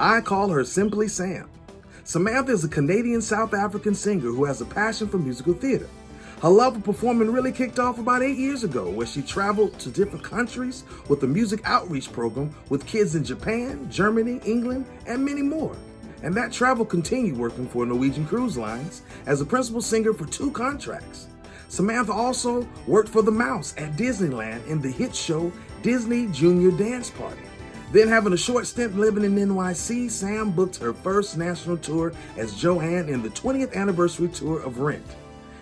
I call her simply Sam. Samantha is a Canadian-South African singer who has a passion for musical theater. Her love of performing really kicked off about 8 years ago, where she traveled to different countries with a music outreach program with kids in Japan, Germany, England, and many more. And that travel continued working for Norwegian Cruise Lines as a principal singer for 2 contracts. Samantha also worked for the Mouse at Disneyland in the hit show Disney Junior Dance Party. Then, having a short stint living in NYC, Sam booked her first national tour as Joanne in the 20th anniversary tour of Rent.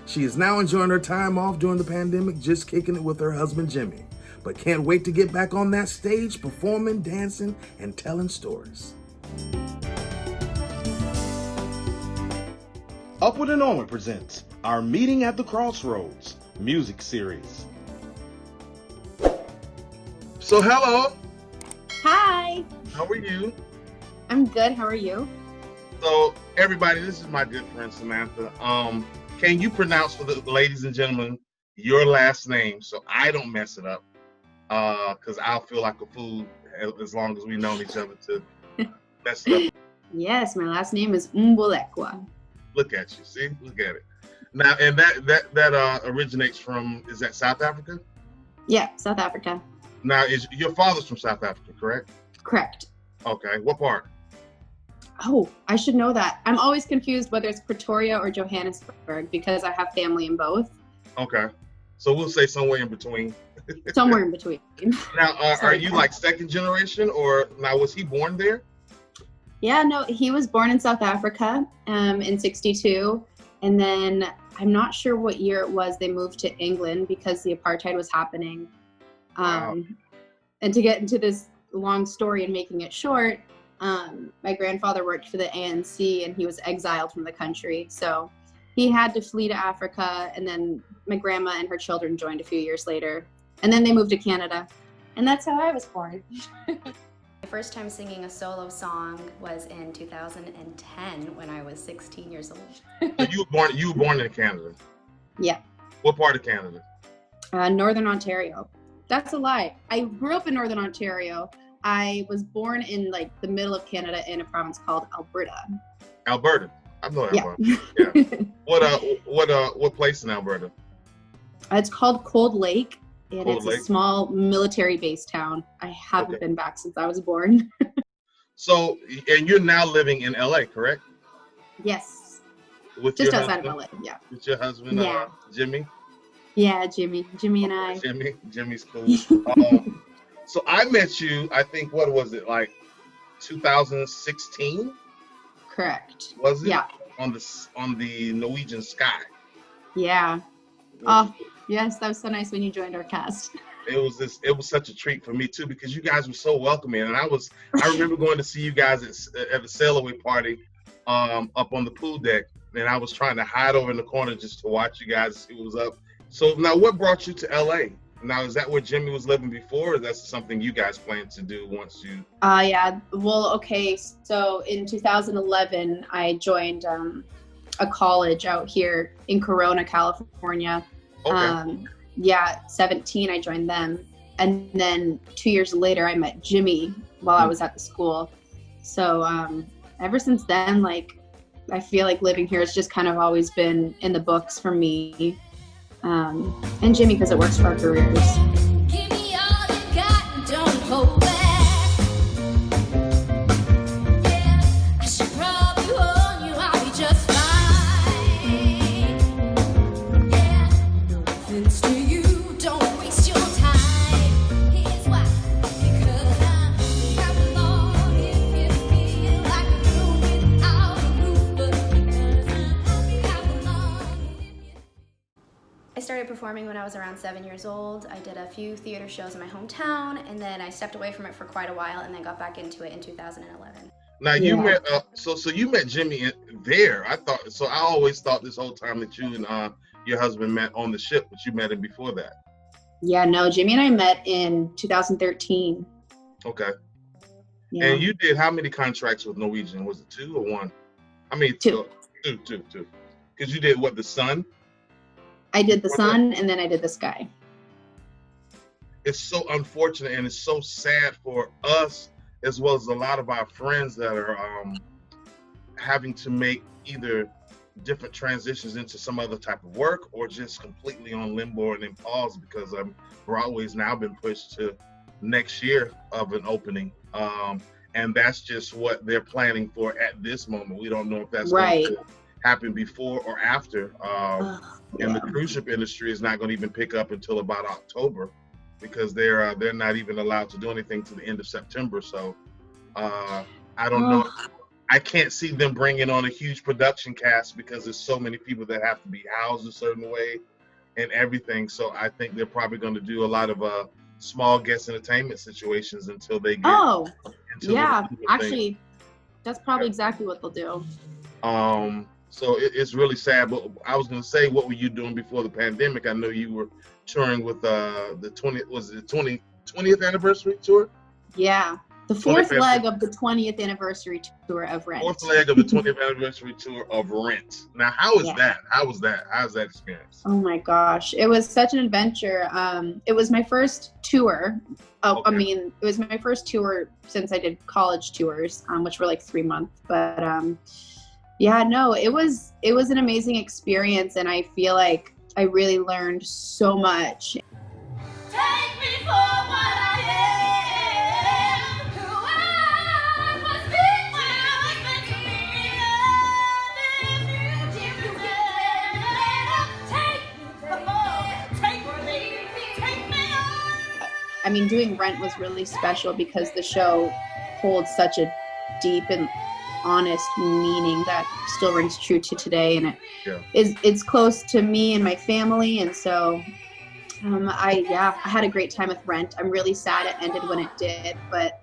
She is now enjoying her time off during the pandemic, just kicking it with her husband Jimmy, but can't wait to get back on that stage performing, dancing, and telling stories. Upward and Onward presents our Meeting at the Crossroads music series. So hello. Hi. How are you? I'm good. How are you? So everybody, this is my good friend Samantha. Can you pronounce for the ladies and gentlemen your last name so I don't mess it up? Because I'll feel like a fool as long as we've known each other to mess it up. Yes, my last name is Mbolekwa. Look at you, see? Look at it. Now, and that originates from, is that South Africa? Yeah, South Africa. Now, is your father's from South Africa, correct? Correct. Okay, what part? Oh, I should know that. I'm always confused whether it's Pretoria or Johannesburg because I have family in both. Okay, so we'll say somewhere in between. Somewhere in between. Now, are you like second generation, or now was he born there? Yeah, no, he was born in South Africa in 62. And then I'm not sure what year it was they moved to England because the apartheid was happening. Wow. And to get into this long story and making it short, my grandfather worked for the ANC and he was exiled from the country. So he had to flee to Africa, and then my grandma and her children joined a few years later. And then they moved to Canada. And that's how I was born. My first time singing a solo song was in 2010 when I was 16 years old. So you were born in Canada? Yeah. What part of Canada? Northern Ontario. That's a lie. I grew up in Northern Ontario. I was born in like the middle of Canada in a province called Alberta. Alberta. I know Alberta. Yeah. Yeah. What place in Alberta? It's called Cold Lake, and Cold it's Lake? a small military-based town. I haven't been back since I was born. So, and you're now living in LA, correct? Yes. With Just your outside husband? of LA, yeah. With your husband, Yeah. Jimmy? Yeah, Jimmy and I. Jimmy's cool. So I met you, I think, what was it, like 2016? Correct. Was it? Yeah. On the Norwegian Sky. Yeah. Oh, yes, that was so nice when you joined our cast. It was such a treat for me too, because you guys were so welcoming, and I remember going to see you guys at the sail away party up on the pool deck, and I was trying to hide over in the corner just to watch you guys see what was up. So now, what brought you to LA? Now, is that where Jimmy was living before, or that's something you guys plan to do once you? Yeah. Well, okay. So in 2011, I joined a college out here in Corona, California. Okay. 17, I joined them. And then 2 years later, I met Jimmy while I was at the school. So ever since then, like, I feel like living here has just kind of always been in the books for me. And Jimmy, because it works for our careers. Give me all you got and don't hold back. Yeah, I should probably warn you, I'll be just fine. Yeah, no offense to you, don't waste your time. Here's why, because I'm traveling along. If you feel like a room without a roof, but because I'm traveling along. I started performing when I was around 7 years old. I did a few theater shows in my hometown, and then I stepped away from it for quite a while, and then got back into it in 2011. Now you met so you met Jimmy there. I always thought this whole time that you and your husband met on the ship, but you met him before that. Yeah, no, Jimmy and I met in 2013. Okay. Yeah. And you did how many contracts with Norwegian? Was it 2 or 1? I mean, Two. Two. Because you did what, the Sun? I did the Sun, and then I did the Sky. It's so unfortunate, and it's so sad for us as well as a lot of our friends that are having to make either different transitions into some other type of work or just completely on limbo and in pause because Broadway's now been pushed to next year of an opening. And that's just what they're planning for at this moment. We don't know if that's going to happen before or after. And the cruise ship industry is not going to even pick up until about October because they're not even allowed to do anything to the end of September. So I don't know. I can't see them bringing on a huge production cast because there's so many people that have to be housed a certain way and everything. So I think they're probably going to do a lot of small guest entertainment situations until they get. Actually, that's probably exactly what they'll do. So it's really sad. But I was going to say, what were you doing before the pandemic? I know you were touring with the 20th anniversary tour. Yeah. The fourth leg of the 20th anniversary tour of Rent. Fourth leg of the 20th anniversary tour of Rent. Now, how was that? How was that? How's that experience? Oh my gosh. It was such an adventure. It was my first tour. I mean, it was my first tour since I did college tours, which were like 3 months. But it was an amazing experience. And I feel like I really learned so much. Take me for what I am, who I was meant to be. Take me on. I memean, doing Rent was really special because the show holds such a deep and honest meaning that still rings true to today, and it's close to me and my family, and so I had a great time with Rent. I'm really sad it ended when it did, but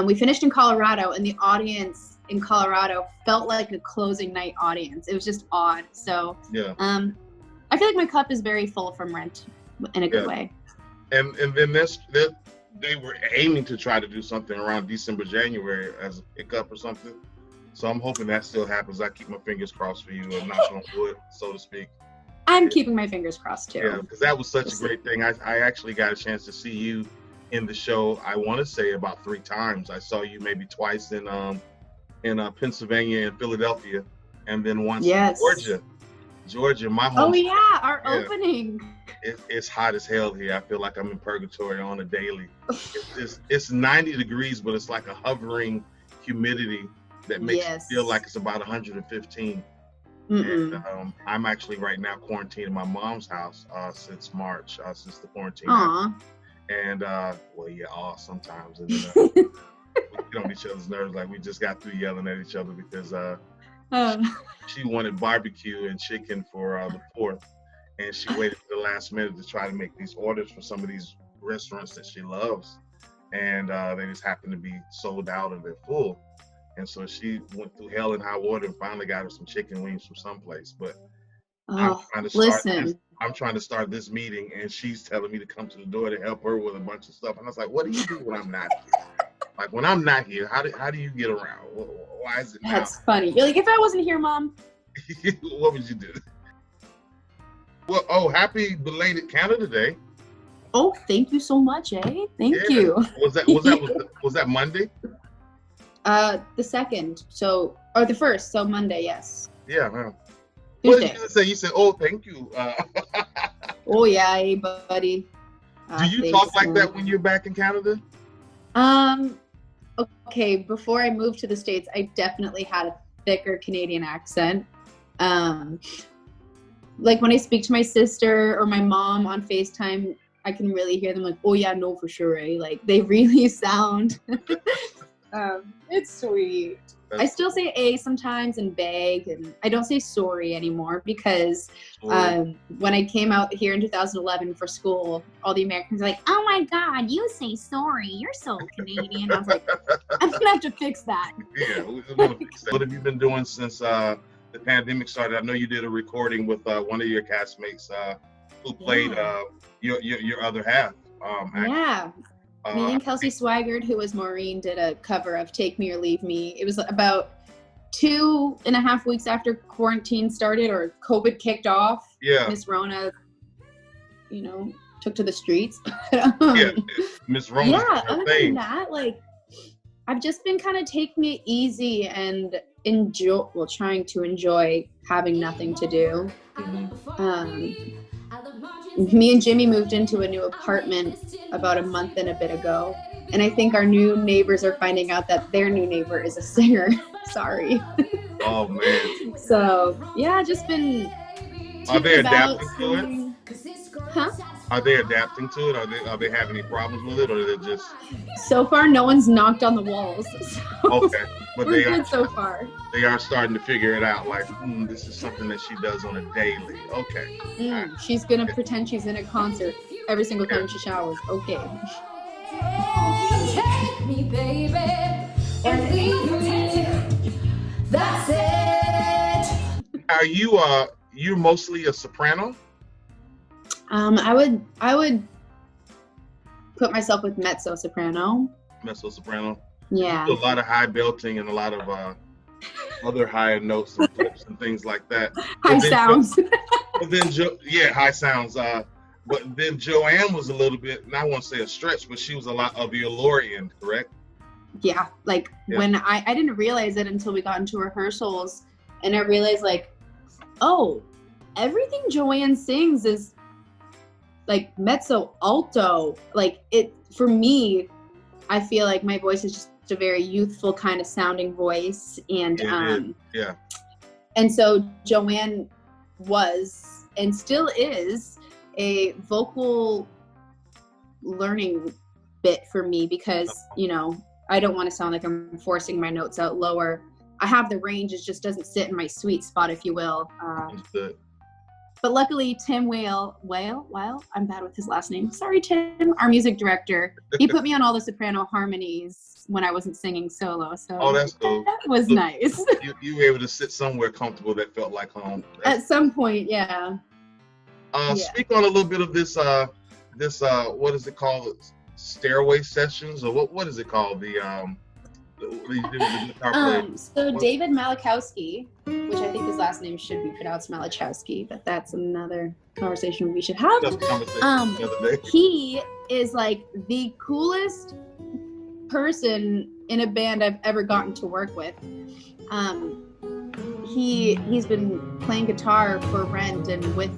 we finished in Colorado, and the audience in Colorado felt like a closing night audience. It was just odd. So I feel like my cup is very full from Rent in a good way. And then they were aiming to try to do something around December, January as a pickup or something. So I'm hoping that still happens. I keep my fingers crossed for you and knock on wood, so to speak. I'm keeping my fingers crossed too. Yeah, because that was such a great thing. I actually got a chance to see you in the show. I want to say about 3 times. I saw you maybe twice in Pennsylvania and Philadelphia, and then once in Georgia, my home. Oh yeah, our opening. It's hot as hell here. I feel like I'm in purgatory on a daily. It's 90 degrees, but it's like a hovering humidity that makes it feel like it's about 115. And I'm actually right now quarantined in my mom's house since March, since the quarantine. And sometimes. And then, we get on each other's nerves. Like we just got through yelling at each other because she wanted barbecue and chicken for the 4th. And she waited for the last minute to try to make these orders for some of these restaurants that she loves. And they just happened to be sold out and they're full. And so she went through hell and high water and finally got her some chicken wings from someplace. But I'm trying to start this meeting, and she's telling me to come to the door to help her with a bunch of stuff. And I was like, what do you do when I'm not here? Like, when I'm not here, how do you get around? Why is it now? That's funny. You're like, if I wasn't here, Mom. What would you do? Well, happy belated Canada Day. Oh, thank you so much, Thank you. Was that Monday? The 2nd, or the 1st, so Monday, yes. Yeah, man. Tuesday. What did you say? You said, oh, thank you. Oh, yeah, hey, buddy. Do you talk like that when you're back in Canada? Okay, before I moved to the States, I definitely had a thicker Canadian accent. Like when I speak to my sister or my mom on FaceTime, I can really hear them like, oh yeah, no, for sure, Like they really sound, it's sweet. I still say A sometimes and beg, and I don't say sorry anymore because when I came out here in 2011 for school, all the Americans were like, oh my God, you say sorry, you're so Canadian. I was like, I'm gonna have to fix that. Yeah, we're gonna fix that. What have you been doing since the pandemic started? I know you did a recording with one of your castmates who played your other half. Me and Kelsey Swigert, who was Maureen, did a cover of Take Me or Leave Me. It was about 2.5 weeks after quarantine started or COVID kicked off. Yeah. Miss Rona, took to the streets. Miss Rona. Yeah, other than that, I've just been kind of taking it easy and trying to enjoy having nothing to do. Me and Jimmy moved into a new apartment about a month and a bit ago, and I think our new neighbors are finding out that their new neighbor is a singer. Sorry. Oh man. So yeah, just been. Are they adapting to it? Huh? Are they adapting to it? Are they having any problems with it, or are they just? So far, no one's knocked on the walls. So Okay, but we're good so far. They are starting to figure it out. Like, this is something that she does on a daily. Okay. Right. She's gonna pretend she's in a concert every single time she showers. Okay. Take me, baby, and leave me. That's it. Are you're mostly a soprano? I would put myself with mezzo soprano. Mezzo soprano. Yeah. A lot of high belting and a lot of other higher notes and flips and things like that. High sounds. High sounds. But then Joanne was a little bit, and I won't say a stretch, but she was a lot of your lower end, correct? Yeah. When I didn't realize it until we got into rehearsals, and I realized oh, everything Joanne sings is like mezzo alto. For me, I feel like my voice is just a very youthful kind of sounding voice, and and so Joanne was and still is a vocal learning bit for me, because I don't want to sound like I'm forcing my notes out lower. I have the range, it just doesn't sit in my sweet spot, if you will. But luckily, Tim Whale, I'm bad with his last name. Sorry, Tim, our music director. He put me on all the soprano harmonies when I wasn't singing solo. So that's cool. That was nice. You were able to sit somewhere comfortable that felt like home. At some point, yeah. Speak on a little bit of this what is it called? Stairway sessions, or what is it called? So David Malachowski, which I think his last name should be pronounced Malachowski, but that's another conversation we should have. He is like the coolest person in a band I've ever gotten to work with. He's been playing guitar for Rent and with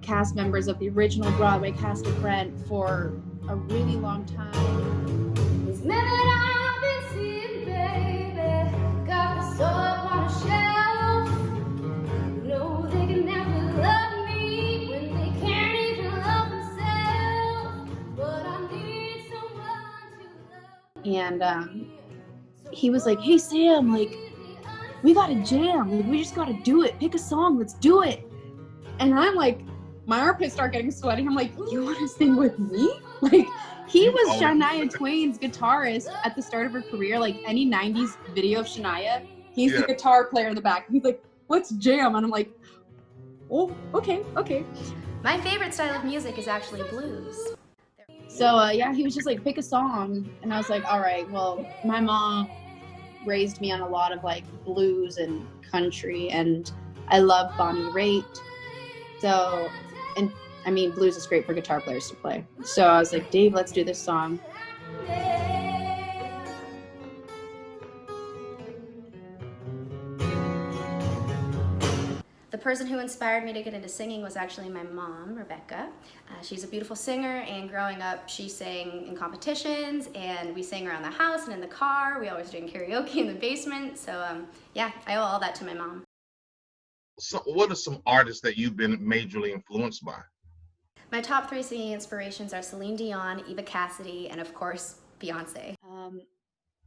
cast members of the original Broadway cast of Rent for a really long time. These men that I've been seeing, baby, got the soul up on a shelf. No, they can never love me when they can't even love themselves. But I need someone to love. And he was like, "Hey Sam, we gotta jam. We just gotta do it. Pick a song. Let's do it." And I'm like, my armpits start getting sweaty. I'm like, "You want to sing with me?" He was Shania Twain's guitarist at the start of her career. Any 90s video of Shania, he's the guitar player in the back. He's like, "Let's jam." And I'm like, "Oh, okay." My favorite style of music is actually blues. So he was just like, "Pick a song." And I was like, "All right, well, my mom raised me on a lot of blues and country, and I love Bonnie Raitt. So, and I mean, blues is great for guitar players to play. So I was like, "Dave, let's do this song." The person who inspired me to get into singing was actually my mom, Rebecca. She's a beautiful singer, and growing up, she sang in competitions, and we sang around the house and in the car. We always doing karaoke in the basement. So I owe all that to my mom. So what are some artists that you've been majorly influenced by? My top 3 singing inspirations are Celine Dion, Eva Cassidy, and of course, Beyonce.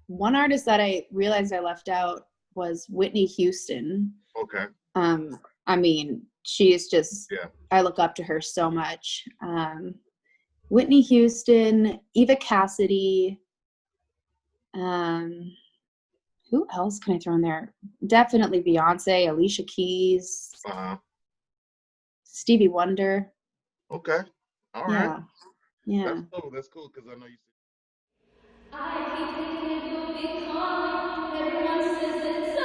One artist that I realized I left out was Whitney Houston. Okay. I mean, she's just, I look up to her so much. Whitney Houston, Eva Cassidy. Who else can I throw in there? Definitely Beyonce, Alicia Keys, Stevie Wonder. Okay. All right. Yeah. That's cool because I know you. I keep thinking you'll be calling. Everyone says it's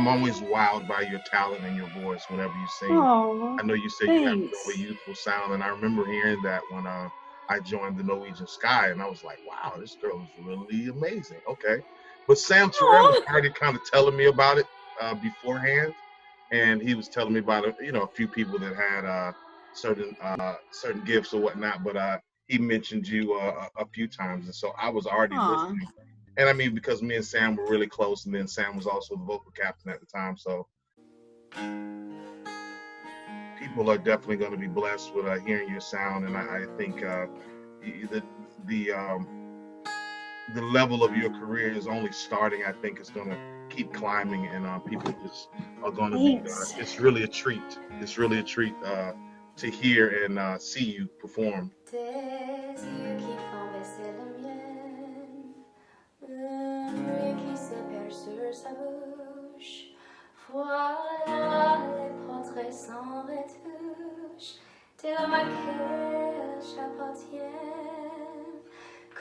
I'm always wowed by your talent and your voice whenever you sing. Oh, I know you say you have a thanks. really youthful sound, and I remember hearing that when I joined the Norwegian Sky, and I was like, wow, this girl is really amazing. Okay. But Sam Terrell was Aw. already kind of telling me about it beforehand, and he was telling me about a few people that had certain gifts or whatnot, but he mentioned you a few times, and so I was already Aw. listening. And I mean, because me and Sam were really close, and then Sam was also the vocal captain at the time, so people are definitely going to be blessed with hearing your sound, and I think the the um, the level of your career is only starting. I think it's going to keep climbing, and people just are going to be. Thanks. It's really a treat. It's really a treat to hear and see you perform. Tes yeux qui font baisser le mien, lui qui se perd sur sa bouche. Voilà les portraits sans retouche de l'homme à qui j'appartiens.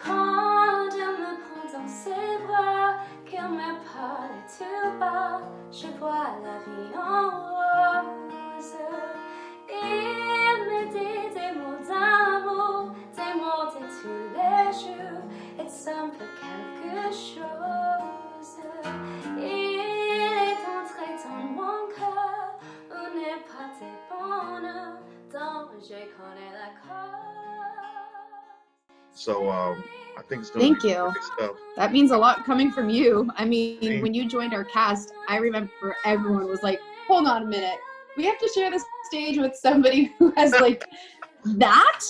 Quand Dieu me prend dans ses bras, qu'il me parle tout bas, je vois la vie en rose. Il me dit des mots d'amour, des mots de tous les jours, et ça me fait quelque chose. Il est entré dans mon cœur, où n'est pas de bonheur, dont je connais la cause. So I think it's going to Thank be you. great stuff. That means a lot coming from you. I mean, when you joined our cast, I remember everyone was like, hold on a minute. We have to share the stage with somebody who has like that.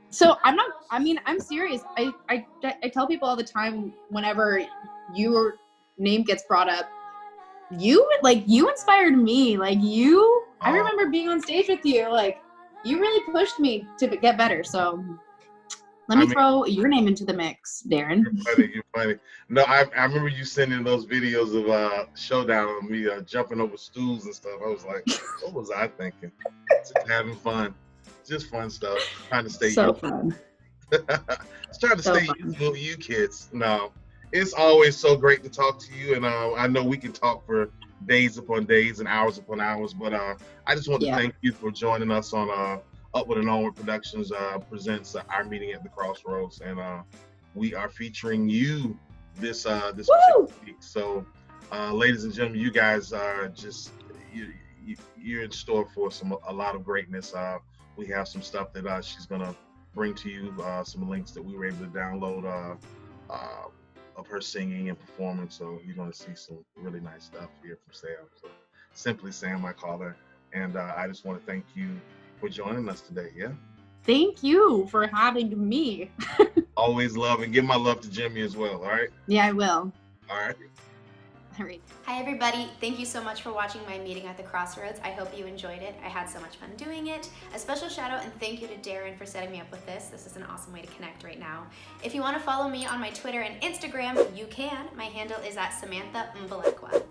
So I'm serious. I tell people all the time whenever your name gets brought up, you inspired me. I remember being on stage with you. Like, you really pushed me to get better. So let me throw your name into the mix, Darren. You're funny. No, I remember you sending those videos of Showdown on me jumping over stools and stuff. I was like, what was I thinking? Just having fun. Just fun stuff. Trying to stay So youthful. fun. Just trying to So stay fun. youthful, you kids. No, it's always so great to talk to you, and I know we can talk for days upon days and hours upon hours, but I just want to thank you for joining us on Upward and Onward Productions presents our meeting at the Crossroads, and we are featuring you this particular week. So, ladies and gentlemen, you guys are just you're in store for a lot of greatness. We have some stuff that she's gonna bring to you, some links that we were able to download of her singing and performing. So you're gonna see some really nice stuff here from Sam. So Simply Sam, I call her, and I just want to thank you for joining us today. Yeah. Thank you for having me. Always love, and give my love to Jimmy as well. All right. Yeah, I will. All right. All right. Hi everybody, thank you so much for watching my meeting at the Crossroads. I hope you enjoyed it. I had so much fun doing it. A special shout out and thank you to Darren for setting me up with this. This is an awesome way to connect right now. If you want to follow me on my Twitter and Instagram, you can. My handle is at Samantha Mbolekwa.